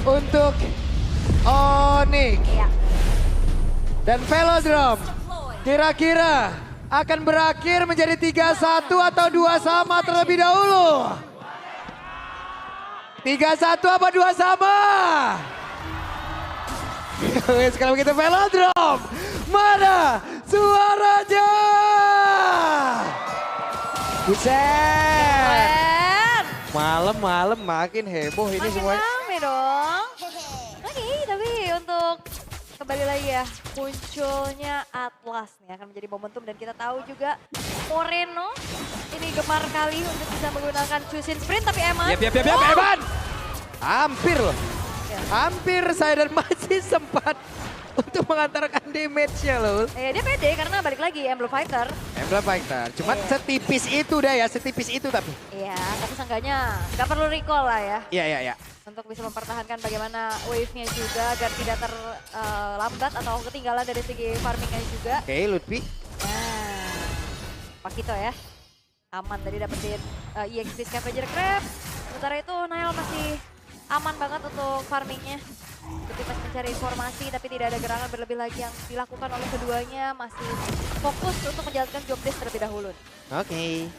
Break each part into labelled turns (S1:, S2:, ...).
S1: untuk Onyx.
S2: Iya.
S1: Dan Velodrome kira-kira akan berakhir menjadi 3-1 atau 2 sama terlebih dahulu? 3-1 apa 2 sama? Wes kalau begitu Velodrome, mana suaranya? Buset.
S2: Keren.
S1: Malam-malam makin heboh ini
S2: Makin
S1: semuanya.
S2: rame dong. Oke, tapi untuk kembali lagi ya, munculnya Atlas nih akan menjadi momentum dan kita tahu juga Moreno ini gemar kali untuk bisa menggunakan Chusin Sprint tapi Eman.
S1: Yap, Eman. Hampir loh.
S2: Ya.
S1: Hampir saya dan masih sempat untuk mengantarkan damage-nya loh.
S2: Dia pede karena balik lagi Emblem Fighter.
S1: Emblem Fighter, cuman
S2: Iya.
S1: setipis itu dah ya, setipis itu tapi.
S2: Iya, tapi seenggaknya nggak perlu recall lah ya.
S1: Iya.
S2: Untuk bisa mempertahankan bagaimana wave-nya juga agar tidak terlambat atau ketinggalan dari segi farming-nya juga.
S1: Oke, Lutfi.
S2: Nah, Pakito ya. Aman tadi dapetin EXP Scavenger Crab. Sementara itu Nail masih aman banget untuk farmingnya. Lutfi masih mencari informasi tapi tidak ada gerangan berlebih lagi yang dilakukan oleh keduanya. Masih fokus untuk menjalankan job desk terlebih dahulu.
S1: Oke.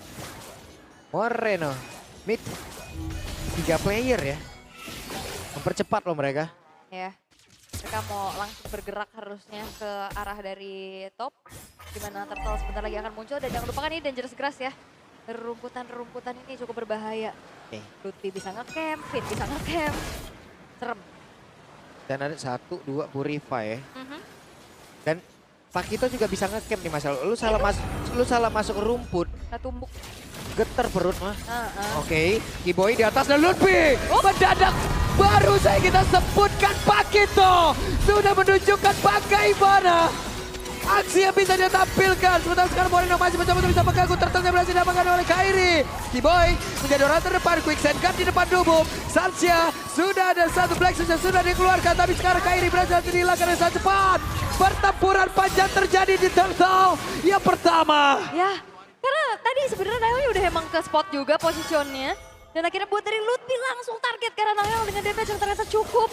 S1: Moreno, mid 3 player ya. Mempercepat loh mereka.
S2: Ya, mereka mau langsung bergerak harusnya ke arah dari top. Dimana Turtle sebentar lagi akan muncul dan jangan lupakan ini Dangerous Grass ya. Rerumputan ini cukup berbahaya.
S1: Oke.
S2: Lutfi bisa nge-camp, Fit bisa nge-camp. Serem.
S1: Dan ada 1, 2 Purify ya.
S2: Mhm.
S1: Dan Pakito juga bisa nge-camp nih Mas. Lu salah masuk rumput,
S2: Nah, tumbuk.
S1: geter perut mah.
S2: Heeh.
S1: Oke, Kiboy di atas dan Lutfi. Mendadak baru saya kita sebutkan Pakito. Sudah menunjukkan bagaimana aksi yang bisa dia tampilkan. Sementara sekarang Moreno masih mencoba untuk bisa mengganggu. Turtle berhasil diamankan oleh Kairi. Kiboy menjadi orang terdepan. Quicksand Guard di depan Dubum. Sansya sudah ada satu Black Suit yang sudah dikeluarkan. Tapi sekarang Kairi berhasil dihilangkan dengan sangat cepat. Pertempuran panjang terjadi di Turtle yang pertama.
S2: Ya, karena tadi sebenarnya Nail udah emang ke spot juga posisinya. Dan akhirnya buat dari Lutfi langsung target karena Nail dengan damage yang ternyata cukup.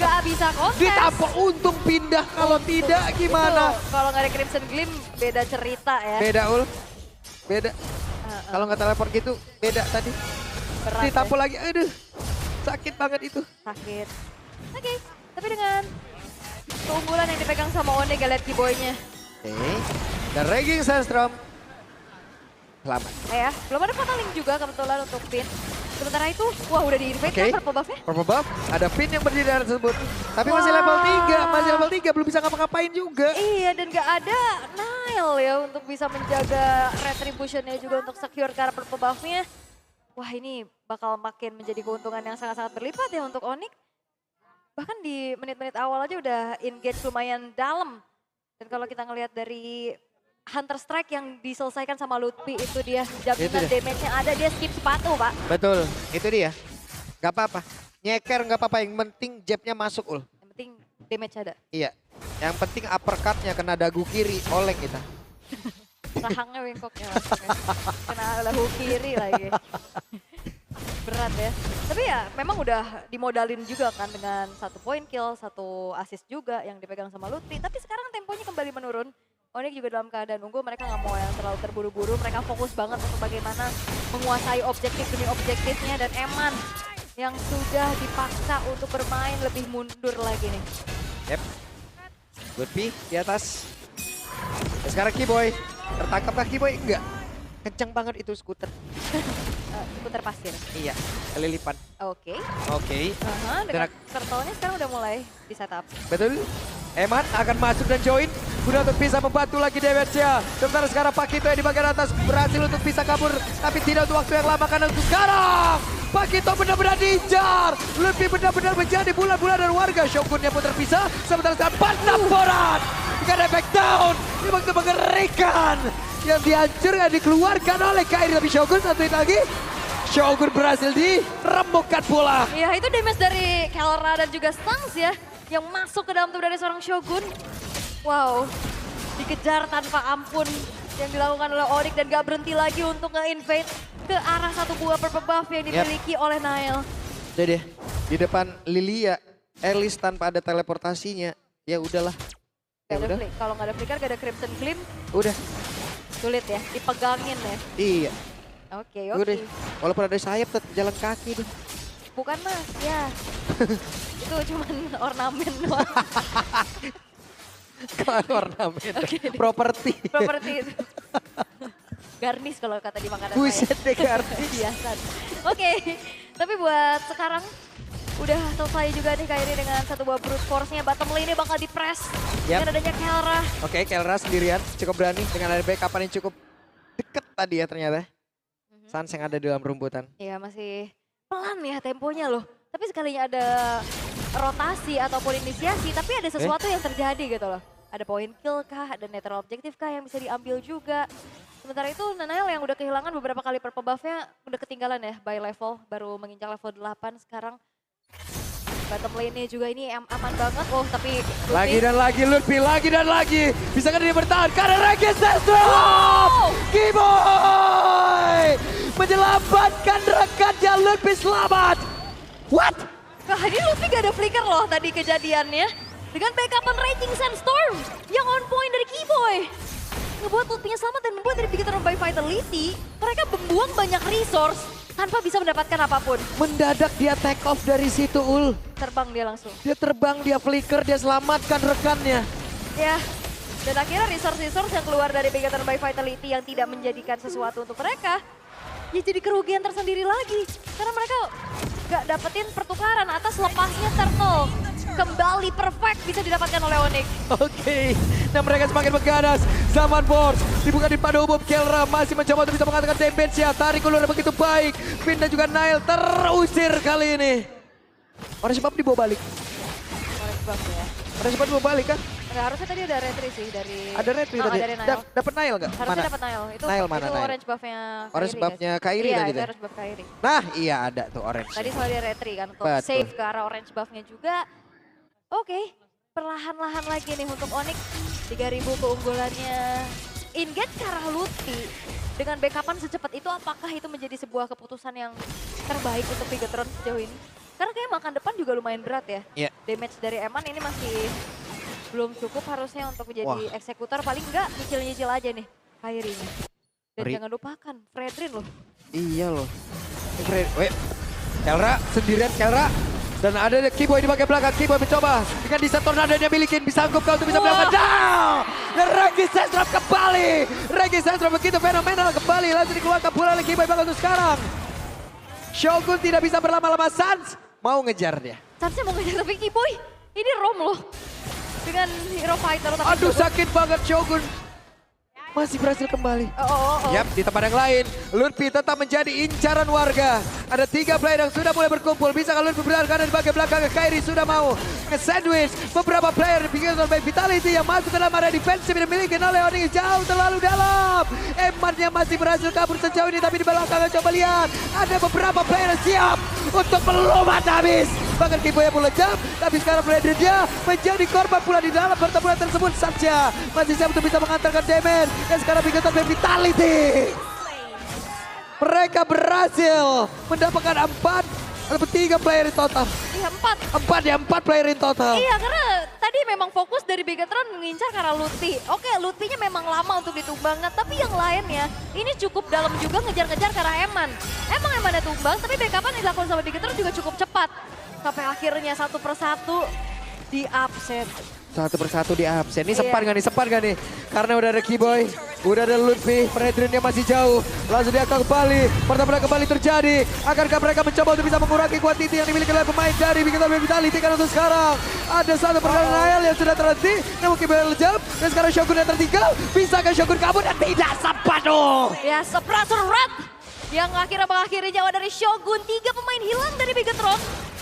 S2: Gak bisa kontes.
S1: Ditampok untung pindah, kalau tidak gimana?
S2: Itu, kalau nggak ada Crimson Gleam beda cerita ya.
S1: Beda Ul, beda. Kalau nggak teleport gitu beda tadi.
S2: Berat
S1: Ditampok
S2: ya.
S1: lagi, aduh sakit banget itu.
S2: Sakit. Oke, tapi dengan keunggulan yang dipegang sama One gak liat keyboynya.
S1: Oke, dan Raging Sandstorm selamat.
S2: Ya, belum ada Fatal Link juga kebetulan untuk Pin. Sementara itu, wah udah di-invade
S1: Oke.
S2: kan purple buff-nya?
S1: Purple buff, ada pin yang berdiri di area tersebut. Tapi masih level 3, belum bisa ngapa-ngapain juga.
S2: Iya, dan gak ada Nile ya untuk bisa menjaga retribution-nya juga untuk secure ke arah purple buff-nya. Wah ini bakal makin menjadi keuntungan yang sangat-sangat berlipat ya untuk Onyx. Bahkan di menit-menit awal aja udah engage lumayan dalam. Dan kalau kita ngelihat dari Hunter Strike yang diselesaikan sama Lutfi itu dia jaminan
S1: dia.
S2: damage-nya ada, dia skip sepatu Pak.
S1: Betul, itu dia. Gak apa-apa, nyeker gak apa-apa, yang penting jabnya masuk Ul.
S2: Yang penting damage ada.
S1: Iya, yang penting uppercut-nya kena dagu kiri, oleng kita.
S2: Rahangnya bengkoknya langsung ya. Kena lahu kiri lagi. Berat ya. Tapi ya memang udah dimodalin juga kan dengan 1 point kill, 1 assist juga yang dipegang sama Lutfi. Tapi sekarang temponya kembali menurun. Onyx juga dalam keadaan unggul, mereka nggak mau yang terlalu terburu-buru. Mereka fokus banget untuk bagaimana menguasai objektif demi objektifnya. Dan Eman yang sudah dipaksa untuk bermain lebih mundur lagi nih.
S1: Yep. Lutfi di atas. Dan sekarang Kiboy. Tertangkapkah Kiboy? Enggak. Kencang banget itu skuter.
S2: Putar pasir.
S1: Iya, kelilipan.
S2: Oke.
S1: Oke.
S2: Dengan turtle-nya sekarang udah mulai di setup.
S1: Betul. Eman akan masuk dan join. Guna untuk bisa membantu lagi damage-nya. Sementara sekarang Pakito yang di bagian atas berhasil untuk bisa kabur. Tapi tidak untuk waktu yang lama karena untuk sekarang. Pakito benar-benar diincar. Lebih benar-benar menjadi bulan-bulan dan warga. Shogunnya pun terpisah. Sementara sekarang pertempuran. Dengan efek down. Ini begitu mengerikan. Yang dihancurkan dikeluarkan oleh Kairi. Tapi Shogun satu hit lagi. Shogun berhasil diremukkan pula.
S2: Iya itu damage dari Kelra dan juga Stangs ya. Yang masuk ke dalam tubuh dari seorang Shogun. Wow, dikejar tanpa ampun yang dilakukan oleh Onyx dan gak berhenti lagi untuk nge-invade ke arah satu buah purple buff yang dimiliki oleh Nile.
S1: Udah deh, Di depan Lilia, Elis tanpa ada teleportasinya. Ya udahlah. Ya
S2: Gak ada
S1: udah.
S2: kalau nggak ada flicker, gak ada Crimson Gleam,
S1: Udah.
S2: sulit ya, dipegangin ya.
S1: Iya.
S2: Oke,
S1: Udah.
S2: oke.
S1: Walaupun ada sayap tetap jalan kaki deh.
S2: Bukan mas, ya. Itu cuman ornamen doang.
S1: Kalau ornamen.
S2: Oke.
S1: Properti.
S2: Properti itu. Garnish kalau kata di makanan
S1: Buset
S2: saya.
S1: deh garnish.
S2: Biasa. Oke, tapi buat sekarang udah selesai juga nih Kairi dengan satu buah brute force-nya. Bottom lane-nya bakal di-press.
S1: Yap.
S2: Dengan adanya Kelra.
S1: Oke, Kelra sendirian cukup berani dengan ada backup-an yang cukup deket tadi ya ternyata. Sans yang ada di dalam rumputan.
S2: Iya masih pelan ya temponya loh. Tapi sekalinya ada rotasi ataupun inisiasi, tapi ada sesuatu yang terjadi gitu loh. Ada point kill kah, ada netral objective kah yang bisa diambil juga. Sementara itu Nanael yang udah kehilangan beberapa kali purple buff-nya udah ketinggalan ya by level. Baru menginjak level 8 sekarang. Bottom lane-nya juga ini aman banget. Oh tapi
S1: Lagi dan lagi Lutfi, lagi dan lagi. Bisa kan dia bertahan karena Regis Sestro.
S2: Wow!
S1: Kiboy menyelamatkan rekannya, Lutfi selamat. What?
S2: Nah ini Luffy gak ada flicker loh tadi kejadiannya. Dengan backupan Raging Sandstorm yang on point dari Keyboy. Ngebuat Luffy-nya selamat dan membuat dari Beacon by Vitality. Mereka membuang banyak resource tanpa bisa mendapatkan apapun.
S1: Mendadak dia take off dari situ Ul.
S2: Terbang dia langsung.
S1: Dia terbang, dia flicker, dia selamatkan rekannya.
S2: Ya, dan akhirnya resource-resource yang keluar dari Beacon by Vitality yang tidak menjadikan sesuatu untuk mereka. Ya jadi kerugian tersendiri lagi. Karena mereka gak dapetin pertukaran atas lepasnya Turtle. Kembali perfect bisa didapatkan oleh Onyx.
S1: Oke, dan mereka semakin mengganas. Zaman Force dibuka di pada umum. Kelra masih mencoba untuk bisa mengatakan damage-nya. Tarik ulur begitu baik. Finn dan juga Nail terusir kali ini. Orange Buff dibawa balik.
S2: Orange buff ya.
S1: Orange Buff dibawa balik kan?
S2: Nggak, harusnya tadi ada retry sih dari...
S1: Ada retry tadi.
S2: Dari Nail.
S1: Dapat Nail nggak?
S2: Harusnya dapat Nail. Itu,
S1: Nail mana,
S2: itu
S1: Nail?
S2: orange buff-nya Kairi.
S1: Orange buff-nya Kairi
S2: iya,
S1: tadi
S2: itu
S1: tuh?
S2: orange buff Kairi.
S1: Nah, iya ada tuh orange.
S2: Tadi soal dia retry kan, untuk
S1: Betul.
S2: save ke arah orange buff-nya juga. Oke, perlahan-lahan lagi nih untuk Onyx. 3000 keunggulannya. In-game ke arah Lutfi. Dengan backupan secepat itu, apakah itu menjadi sebuah keputusan yang terbaik untuk Bigetron sejauh ini? Karena kayak makan depan juga lumayan berat ya.
S1: Iya.
S2: Damage dari Eman ini masih belum cukup harusnya untuk menjadi
S1: Wah.
S2: eksekutor. Paling enggak nyicil-nyicil aja nih Kairi ini. Dan
S1: Ngeri.
S2: jangan lupakan Fredrin loh.
S1: Iya loh. Wait. Kelra sendirian Kelra. Dan ada Keyboy di bagian belakang. Keyboy mencoba dengan desain tornado yang dia milikin. Bisa sanggup kau untuk bisa melakukan down. Dan Regis Sestro kembali. Regis Sestro begitu fenomenal kembali. Langsung dikeluarkan pula oleh Keyboy bakal untuk sekarang. Shogun tidak bisa berlama-lama. Sans mau ngejar dia.
S2: Seharusnya mau ngejar tapi Keyboy ini Rom loh. Dengan hero fighter. Tapi
S1: Aduh sakit banget Shogun. Masih berhasil kembali.
S2: Oh.
S1: Yap, di tempat yang lain, Lutfi tetap menjadi incaran warga. Ada 3 player yang sudah mulai berkumpul. Bisakah Lutfi bertahan karena di bagian belakang Kairi sudah mau nge-sandwich beberapa player Beacon by Vitality yang masuk ke dalam area defensif yang dimiliki oleh Onyx jauh terlalu dalam. Emarnya masih berhasil kabur sejauh ini, tapi di belakang coba lihat. Ada beberapa player yang siap untuk melumat habis. Bahkan Keyboy yang mulai jump, tapi sekarang player dia menjadi korban pula di dalam pertempuran tersebut saja. Masih siap untuk bisa mengantarkan damage. Dan sekarang Beacon by Vitality. Mereka berhasil mendapatkan 3 player in total.
S2: Iya 4.
S1: 4 player in total.
S2: Iya karena tadi memang fokus dari Beacon mengincar ke arah Lutfi. Oke Lutfinya memang lama untuk ditumbangkan. Tapi yang lainnya ini cukup dalam juga ngejar-ngejar ke arah Eman. Emang Emannya tumbang tapi backupan yang dilakukan sama Beacon juga cukup cepat. Sampai akhirnya satu persatu di upset.
S1: Satu persatu di absen. Ini
S2: Iya.
S1: sempat gak nih? Sempat gak nih? Karena udah ada Keyboy, udah ada Lutfi, Fredrinnya masih jauh. Langsung dia akan kembali, pertempuran kembali terjadi. Akankah mereka mencoba untuk bisa mengurangi quantity yang dimiliki oleh pemain dari Beacon Vitality? Karena untuk sekarang ada satu perjalanan Nael yang sudah terhenti. Namun Keyboy lejam, dan sekarang Shogun yang tertinggal. Bisakah Shogun kabur? Dan tidak sempat dong.
S2: Ya Suppressor Red yang akhirnya mengakhiri nyawa dari Shogun. 3 pemain hilang dari Bigetron.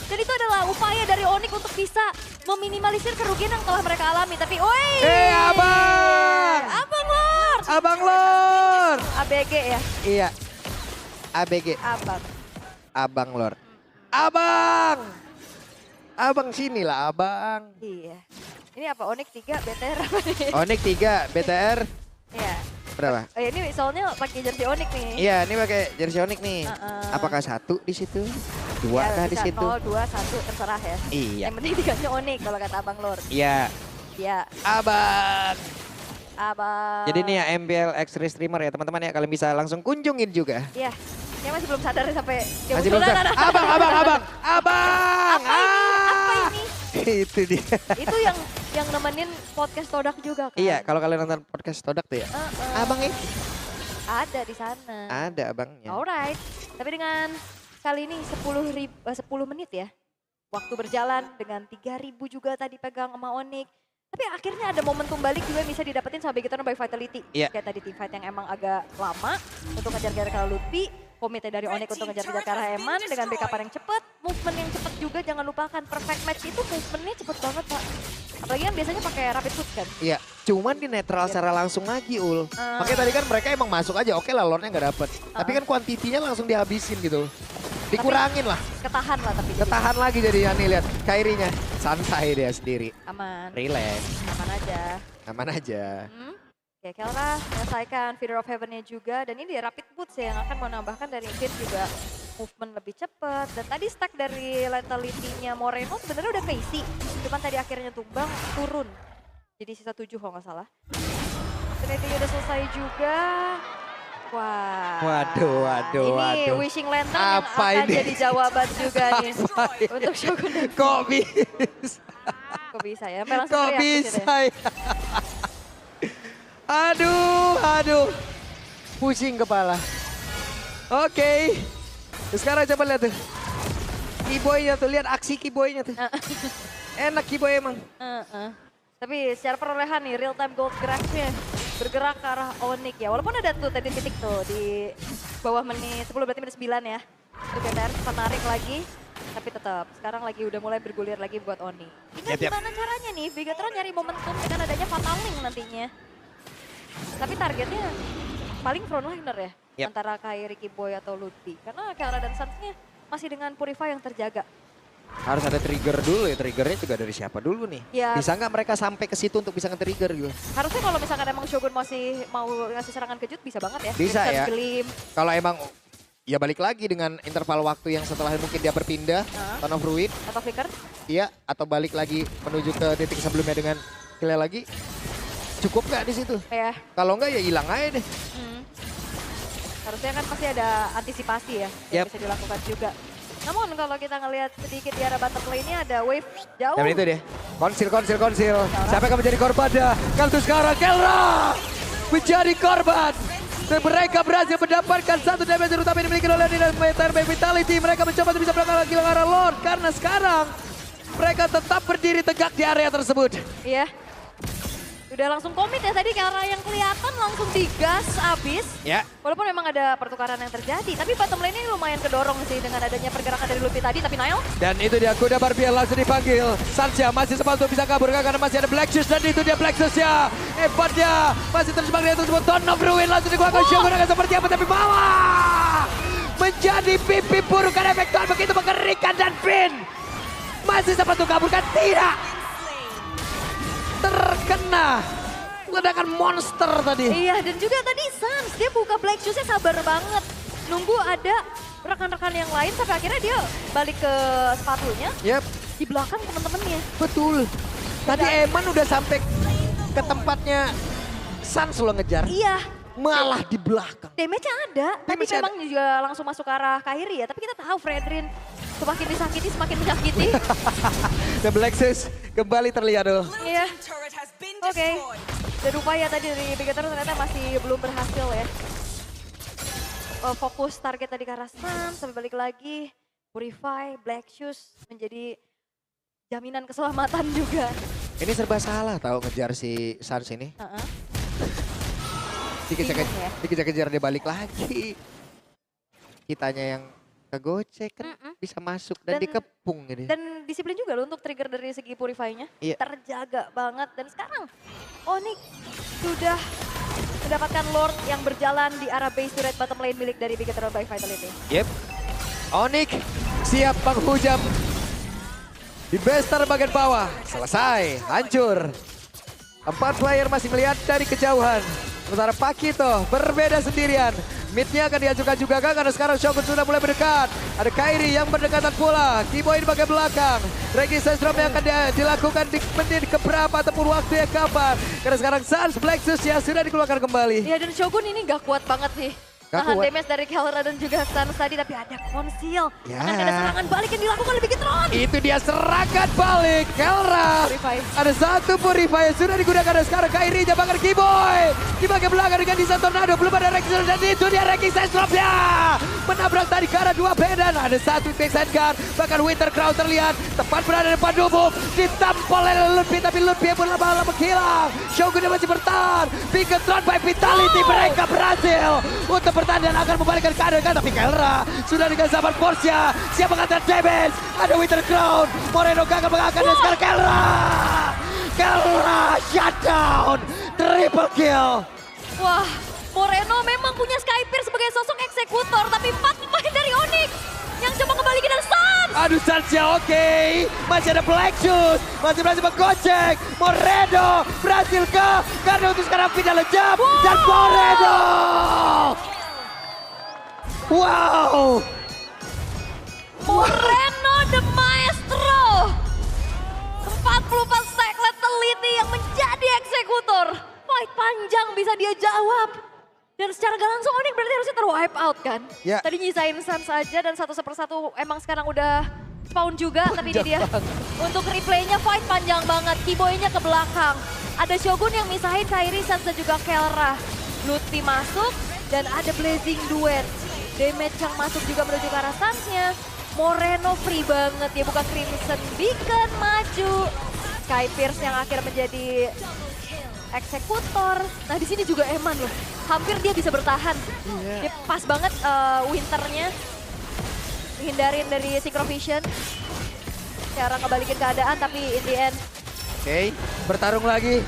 S2: Dan itu adalah upaya dari Onyx untuk bisa meminimalisir kerugian yang telah mereka alami. Tapi oi!
S1: Abang!
S2: Abang Lord!
S1: Abang Lord!
S2: ABG ya?
S1: Iya, ABG,
S2: Abang.
S1: Abang Lord. Abang! Abang sini lah Abang.
S2: Iya. Ini apa? Onyx 3 BTR apa nih?
S1: Onyx 3, BTR
S2: Iya.
S1: berapa?
S2: Ini soalnya pakai jersey Onyx nih.
S1: Iya, ini pakai jersey Onyx nih.
S2: Heeh.
S1: Apakah 1 di situ? 2
S2: Ya,
S1: kah di
S2: bisa
S1: situ?
S2: 0, 2, 1 terserah ya.
S1: Iya.
S2: Yang penting tiganya Onyx kalau kata Abang Lord.
S1: Iya.
S2: Iya,
S1: Abang.
S2: Abang.
S1: Jadi nih ya MBL X-Ray Streamer ya teman-teman ya. Kalian bisa langsung kunjungin juga.
S2: Iya, dia masih belum sadar sampai dia
S1: Masih
S2: muncul.
S1: belum sadar. Abang.
S2: Apa ini?
S1: Itu dia.
S2: Itu yang nemenin podcast Todak juga kan?
S1: Iya, kalau kalian nonton podcast Todak tuh ya. Abang ini
S2: Ada di sana.
S1: ada abangnya.
S2: Alright, tapi dengan kali ini 10 menit ya. Waktu berjalan dengan 3.000 juga tadi pegang sama Onyx. Tapi akhirnya ada momentum balik juga yang bisa didapetin sama Bigetron by Vitality.
S1: Iya.
S2: Kayak tadi teamfight yang emang agak lama untuk ngejar-ngejar ke arah Lutfi. Komitnya dari Onyx untuk ngejar-ngejar ke arah Eman dengan backupan yang cepat. Movement yang cepat juga, jangan lupakan. Perfect match itu movementnya cepet banget Pak. Apalagi kan biasanya pakai rapid foot kan.
S1: Iya, cuman di netral secara langsung lagi Ul. Makanya tadi kan mereka emang masuk aja, oke lah lordnya nggak dapet. Tapi kan kuantitinya langsung dihabisin gitu. Dikurangin lah.
S2: Ketahan lah tapi.
S1: Ketahan lagi jadinya nih lihat. Kairinya santai dia sendiri.
S2: Aman.
S1: Relax,
S2: Aman aja.
S1: aman aja.
S2: Oke, Kelra menyelesaikan Feeder of Heaven-nya juga. Dan ini dia Rapid Boots ya, yang akan menambahkan dari Finn juga movement lebih cepat. Dan tadi stack dari Lethality-nya Moreno sebenarnya udah keisi. Cuman tadi akhirnya tumbang, turun. Jadi sisa 7 kalau nggak salah. Trinity udah selesai juga. Wah.
S1: Waduh.
S2: Ini Wishing Lantern
S1: Apa
S2: yang akan
S1: ini?
S2: jadi jawaban juga nih. Untuk Shogun.
S1: Kok bisa?
S2: Kok bisa ya? Sampai langsung
S1: Kok
S2: teriak di situ
S1: bisa
S2: ya.
S1: ya? Aduh. Pusing kepala. Oke. Sekarang coba lihat tuh. Keyboy-nya tuh, lihat aksi keyboy-nya tuh. Enak keyboy emang.
S2: Tapi secara perolehan nih, real time gold graph-nya bergerak ke arah Onyx ya. Walaupun ada tuh tadi titik tuh di bawah menit 10 berarti menit 9 ya. Itu GTR sempat narik lagi. Tapi tetap sekarang lagi udah mulai bergulir lagi buat Onyx. Tinggal gimana caranya nih Bigetron nyari momentum dengan adanya Fatal Link nantinya. Tapi targetnya paling frontliner ya.
S1: Yep.
S2: Antara Kairi, Keyboy atau Lutfi. Karena Kelra dan Suns-nya masih dengan Purify yang terjaga.
S1: Harus ada trigger dulu ya, triggernya juga dari siapa dulu nih?
S2: Ya.
S1: Bisa nggak mereka sampai ke situ untuk bisa nge-trigger gitu?
S2: Harusnya kalau misalkan emang Shogun masih mau ngasih serangan kejut bisa banget ya.
S1: Bisa
S2: Instant
S1: ya.
S2: Gleam.
S1: Kalau emang ya balik lagi dengan interval waktu yang setelah mungkin dia berpindah, Ton of Ruin,
S2: Atau Flicker.
S1: iya, atau balik lagi menuju ke titik sebelumnya dengan kill lagi, cukup nggak di situ?
S2: Ya.
S1: Kalau nggak ya hilang aja deh.
S2: Harusnya kan pasti ada antisipasi ya. Yang bisa dilakukan juga. Namun kalau kita ngelihat sedikit di arah bottom lane-nya ada wave jauh.
S1: Dan itu deh, konsil. Siapa yang akan menjadi korbannya? Kalau sekarang Kelra menjadi korban. Dan mereka berhasil mendapatkan satu damage terutama yang dimiliki oleh Nina Meter by Vitality. Mereka mencoba untuk bisa berangkat lagi ke arah Lord. Karena sekarang mereka tetap berdiri tegak di area tersebut.
S2: Iya. Udah langsung komit ya tadi karena yang kelihatan langsung digas abis.
S1: Ya.
S2: Walaupun memang ada pertukaran yang terjadi. Tapi bottom lane ini lumayan kedorong sih dengan adanya pergerakan dari Lutfi tadi. Tapi Nile.
S1: Dan itu dia kuda Barbiel langsung dipanggil. Sansya masih sempat untuk bisa kabur karena masih ada Black Shoes. Dan itu dia Black Shoes-nya. Hebatnya. Masih terjebak di atas Ton of Ruin. Langsung dikeluarkan Shogun akan seperti apa. Tapi bawah. Menjadi pipi burukan efektual. Begitu mengerikan dan Finn. Masih sempat untuk kaburkan. Tidak. Terkena ledakan monster tadi.
S2: Iya dan juga tadi Sans dia buka Black Shoes-nya sabar banget. Nunggu ada rekan-rekan yang lain sampai akhirnya dia balik ke sepatunya.
S1: Yep,
S2: Di belakang temen-temennya.
S1: betul. Tadi Eman udah sampai ke tempatnya Sans lo ngejar.
S2: Iya.
S1: Malah di belakang.
S2: Damage-nya ada, tapi
S1: Damage-nya
S2: memang juga langsung masuk ke arah Kairi ya. Tapi kita tahu Fredrin semakin disakiti, semakin menyakiti.
S1: The Black Shoes kembali terlihat dulu.
S2: Iya. Oke. Dan upaya tadi dari Bigetron ternyata masih belum berhasil ya. Fokus target tadi ke arah Sun, sampai balik lagi. Purify, Black Shoes menjadi jaminan keselamatan juga.
S1: Ini serba salah tahu ngejar si Sans ini. Dikejar-kejar dia balik lagi. Kitanya yang kegocek kan bisa masuk dan dikepung gitu.
S2: Dan disiplin juga loh untuk trigger dari segi Purify-nya.
S1: Iya.
S2: Terjaga banget. Dan sekarang Onyx sudah mendapatkan Lord yang berjalan di arah base turret bottom lane milik dari Bigetron by Vitality.
S1: Yep. Onyx siap menghujam di base bagian bawah. Selesai, hancur. 4 player masih melihat dari kejauhan. Sementara Pakito berbeda sendirian. Midnya akan diajukan juga kah? Karena sekarang Shogun sudah mulai mendekat. Ada Kairi yang berdekatan pula. Keyboy di bagian belakang. Regi Sandstrom yang akan dilakukan di menit keberapa ataupun waktu yang kapan. Karena sekarang Sans Plexus ya sudah dikeluarkan kembali.
S2: Iya dan Shogun ini gak kuat banget sih.
S1: Gak
S2: Tahan
S1: kuat.
S2: damage dari Kelra dan juga Sans tadi, tapi ada konsil.
S1: Ya.
S2: Akan ada serangan balik yang dilakukan oleh Bigetron.
S1: Itu dia serangan balik. Kelra.
S2: Purify.
S1: Ada satu Purify yang sudah digunakan dan sekarang Kairi jabangkan Keyboy. Di bagian belakang dengan Desain Tornado. Belum ada Regi dan itu dia Regi Sandstromnya. Menabrak tadi ke arah 2 Bedan. Ada satu Texan Guard. Bahkan Winter Crown terlihat. Tepat berada di depan Dubuk. Ditampol oleh Lutfi. Tapi Lutfi yang lama-lama hilang. Shogun yang masih bertahan. Bigetron by Vitality. Mereka berhasil untuk bertahan dan akan membalikkan keadaan. Tapi Kelra sudah dengan sahabat Porsche. Siap mengangkat damage. Ada Winter Crown. Moreno gagal mengangkat dan sekarang Kelra shutdown. Triple kill.
S2: Wah, Moreno memang punya Skypier sebagai sosok eksekutor, tapi 4 pemain dari Onyx yang coba kembalikan dan Sans.
S1: Aduh Sansya oke. Masih ada Black Shoes. Masih berhasil menggocek. Moreno berhasil ke. Karena untuk sekarang final lejap. Dan Moreno. Wow.
S2: Moreno the Maestro. 44 stack lethality yang menjadi eksekutor. Fight panjang bisa dia jawab. Dan secara gak langsung Onyx berarti harusnya ter-wipe out kan?
S1: Ya.
S2: Tadi nyisain Sans saja dan satu persatu emang sekarang udah spawn juga. Tapi ini dia untuk replaynya fight panjang banget. Keyboy-nya ke belakang. Ada Shogun yang misahin Kairi, Sans dan juga Kelra. Lutfi masuk dan ada Blazing Duet. Damage yang masuk juga menuju ke arah Sans-nya. Moreno free banget ya, bukan Crimson Beacon maju. Sky Pierce yang akhirnya menjadi eksekutor. Nah di sini juga Eman loh, hampir dia bisa bertahan. Dia pas banget winternya, hindarin dari Synchrovision. Cara ngebalikin keadaan tapi in the end.
S1: Oke, bertarung lagi.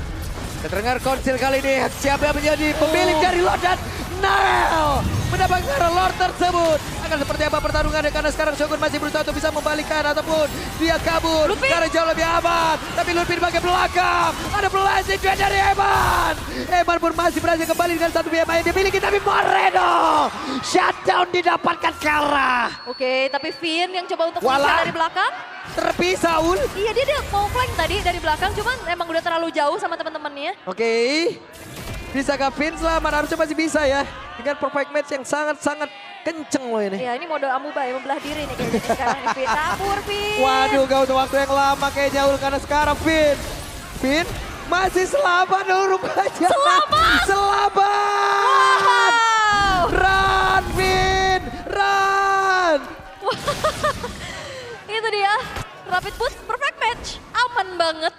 S1: Terdengar konsil kali ini, siapa yang menjadi pemilik dari Lord dan Nael mendapatkan Lord tersebut. Akan seperti apa pertarungannya karena sekarang Shogun masih berusaha untuk bisa membalikkan ataupun dia kabur.
S2: Lutfi.
S1: Karena jauh lebih aman. Tapi Lutfi di bagian belakang. Ada blazing duet dari Eman. Eman pun masih berhasil kembali dengan satu BMA yang dimiliki. Tapi Moreno shutdown didapatkan Kelra.
S2: Oke, tapi Finn yang coba untuk
S1: Walah.
S2: nge-shot dari belakang.
S1: Terpisah Ul.
S2: Iya dia mau flank tadi dari belakang, cuman emang udah terlalu jauh sama teman-temannya.
S1: Oke. Bisakah Finn selamat? Harusnya masih bisa ya. Dengan perfect match yang sangat-sangat kenceng loh ini.
S2: Ya ini mode Amuba ya, membelah diri nih kayaknya sekarang nih Finn. Kabur Finn.
S1: Waduh, gak untuk waktu yang lama kayaknya Ul. Karena sekarang Finn masih selamat Ul rupanya.
S2: Selamat!
S1: Selamat!
S2: Wow!
S1: Run Finn! Run!
S2: Itu dia, rapid boost perfect match. Aman banget.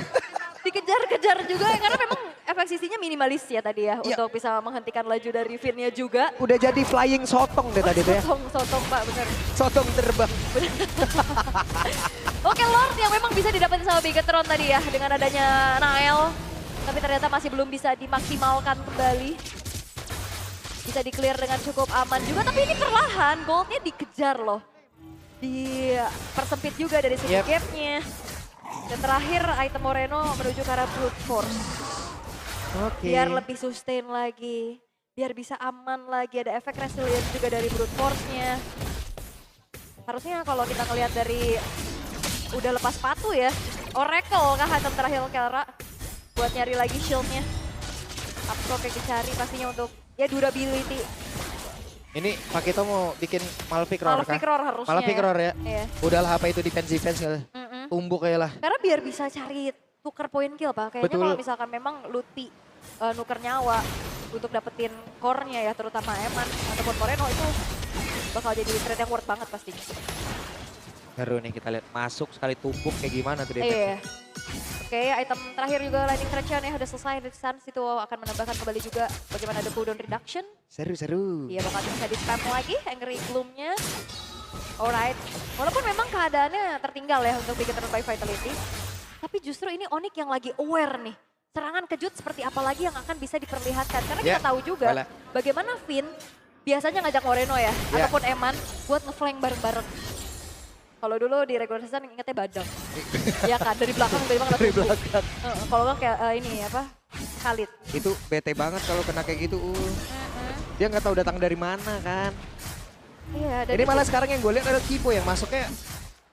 S2: Dikejar-kejar juga ya, karena memang efek sisinya minimalis ya tadi ya.
S1: Iya.
S2: Untuk bisa menghentikan laju dari Finn-nya juga.
S1: Udah jadi flying sotong deh tadi tuh ya.
S2: Sotong Pak, bener.
S1: Sotong terbang.
S2: Oke Lord yang memang bisa didapetin sama Bigetron tadi ya. Dengan adanya Nael. Tapi ternyata masih belum bisa dimaksimalkan kembali. Bisa di-clear dengan cukup aman juga. Tapi ini perlahan, goldnya dikejar loh. Dipersempit juga dari segi gapnya. Dan terakhir item Moreno menuju ke arah Brute Force.
S1: Oke.
S2: Biar lebih sustain lagi. Biar bisa aman lagi. Ada efek resilience juga dari Brute Force-nya. Harusnya kalau kita ngelihat dari udah lepas sepatu ya. Oracle kah item terakhir Kelra. Buat nyari lagi shield-nya. Upstroke yang dicari pastinya untuk ya durability.
S3: Ini Pak Kito mau bikin Malefic Roar
S2: Malefic
S3: kah?
S2: Roar harusnya.
S3: Malefic Roar ya?
S2: Iya.
S3: Udahlah apa itu defense kali. Tumbuk kayak lah.
S2: Karena biar bisa cari tuker poin kill Pak. Kayaknya
S3: Betul.
S2: kalau misalkan memang Lutfi nuker nyawa untuk dapetin core-nya ya, terutama Eman ataupun Moreno itu bakal jadi trade yang worth banget pastinya.
S3: Seru nih kita lihat masuk sekali tumbuk kayak gimana tuh defense.
S2: Iya. Oke, item terakhir juga Lightning Traction ya udah selesai dari Sans, itu akan menambahkan kembali juga bagaimana ada cooldown reduction.
S3: Seru.
S2: Iya bakal bisa di spam lagi Angry Gloom-nya. Alright, walaupun memang keadaannya tertinggal ya untuk Bigetron by Vitality. Tapi justru ini Onyx yang lagi aware nih. Serangan kejut seperti apa lagi yang akan bisa diperlihatkan. Karena kita tahu juga
S3: boleh.
S2: bagaimana Finn biasanya ngajak Moreno ya, ataupun Eman buat ngeflank bareng-bareng. Kalau dulu di regular season ingetnya Badang. Iya kan, dari belakang tiba-tiba kena
S3: Dari
S2: tubuh.
S3: belakang.
S2: Kalau nggak kayak ini apa, Khalid.
S1: Itu bete banget kalau kena kayak gitu.
S3: Dia nggak tahu datang dari mana kan.
S2: Iya, dan
S3: Ini
S2: itu-
S3: malah sekarang yang gue lihat ada Kipo yang masuknya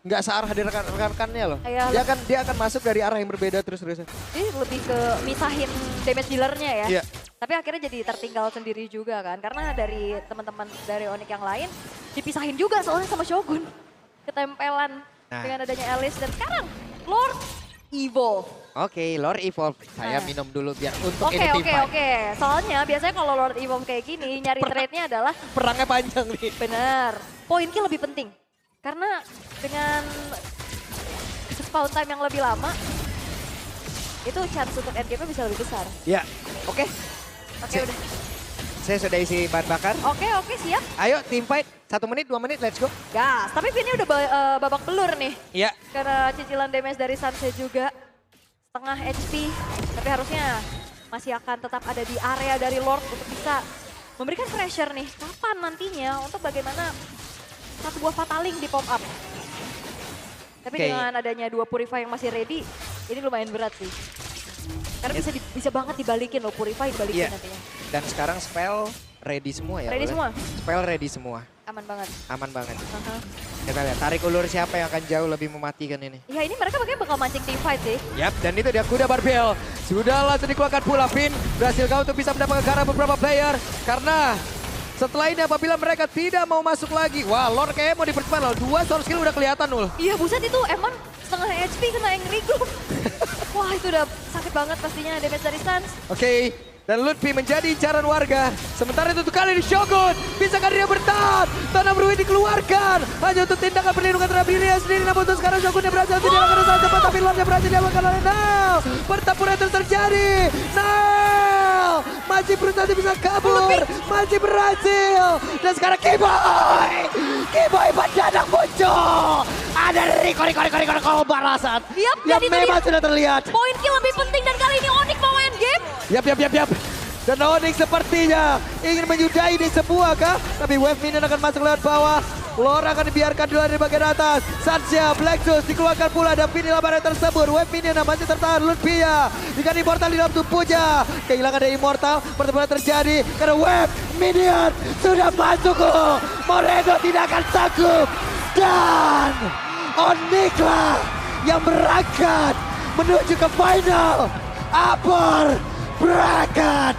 S3: nggak searah dari rekan-rekannya loh.
S2: Iya,
S3: Dia akan masuk dari arah yang berbeda terus-terusan.
S2: Ini lebih ke misahin damage dealernya ya.
S3: Iya.
S2: Tapi akhirnya jadi tertinggal sendiri juga kan. Karena dari teman-teman dari Onyx yang lain dipisahin juga soalnya sama Shogun. Ketempelan
S3: Nah.
S2: dengan adanya Alice. Dan sekarang Lord Evolve.
S3: Oke, Lord Evolve. Saya
S2: Nah.
S3: minum dulu biar untuk
S2: Oke,
S3: ini
S2: oke,
S3: teamfight.
S2: oke. Soalnya biasanya kalau Lord Evolve kayak gini nyari trade-nya adalah
S3: Perangnya panjang nih.
S2: benar. Point kill lebih penting. Karena dengan spawn time yang lebih lama, itu chance untuk endgame-nya bisa lebih besar.
S3: Ya, oke.
S2: Oke, udah.
S3: Saya sudah isi bahan bakar.
S2: Oke, siap.
S3: Ayo teamfight. 1 menit, 2 menit, let's go.
S2: Gas. Tapi Vinnya udah babak belur nih.
S3: Iya.
S2: Karena cicilan damage dari Sanse juga. Setengah HP. Tapi harusnya masih akan tetap ada di area dari Lord untuk bisa memberikan pressure nih. Kapan nantinya untuk bagaimana satu buah Fataling di pop up. Tapi
S3: Oke.
S2: dengan adanya 2 Purify yang masih ready, ini lumayan berat sih. Karena bisa banget dibalikin loh, Purify dibalikin
S3: Iya.
S2: nantinya.
S3: Dan sekarang spell ready semua ya.
S2: Ready
S3: boleh?
S2: semua?
S3: Spell ready semua.
S2: Aman banget.
S3: Aman banget.
S2: Aha.
S3: Kita lihat tarik ulur siapa yang akan jauh lebih mematikan ini.
S2: Ya ini mereka makanya bakal mancing team fight sih.
S1: Yap, dan itu dia kuda barbel. Sudah langsung dikeluarkan pula Vin. Berhasil kau untuk bisa mendapatkan ke arah beberapa player. Karena setelah ini apabila mereka tidak mau masuk lagi. Wah, Lord kayaknya mau dipercepat loh. 2 soul skill udah kelihatan Ul.
S2: Iya buset itu emang setengah HP kena Angry Globe. Wah itu udah sakit banget pastinya damage dari Stans.
S1: Oke, dan Lutfi menjadi incaran warga. Sementara itu kali ini Shogun. Bisakah dia bertahan? Tanam Ruin dikeluarkan. Hanya untuk tindakan perlindungan terhadap dirinya sendiri. Namun untuk sekarang Shogunnya berhasil untuk dilakukan dengan cepat. Tapi Lordnya berhasil dilakukan oleh Nal. Pertempuran terus terjadi. Nal masih berusaha bisa kabur. Masih berhasil. Dan sekarang Kiboy. Kiboy mendadak muncul. Ada Riko balasan.
S2: Yap,
S1: yang
S2: jadi itu
S1: memang
S2: dia.
S1: sudah terlihat.
S2: Poin kill lebih penting dan kali ini Onyx mau main game.
S1: Yap. Dan Onyx sepertinya ingin menyudahi ini semua kah? Tapi Wave Minion akan masuk lewat bawah. Lord akan dibiarkan dulu dari bagian atas. Sansya, Blacksus dikeluarkan pula dan Vini labaran tersebut. Wave Minion masih tertahan. Lutfia dengan Immortal di dalam tubuhnya. Kehilangan dari Immortal. Pertempuran terjadi karena Wave Minion sudah masuk. Moreno tidak akan sanggup. Dan Onyx lah yang berangkat menuju ke final upper bracket.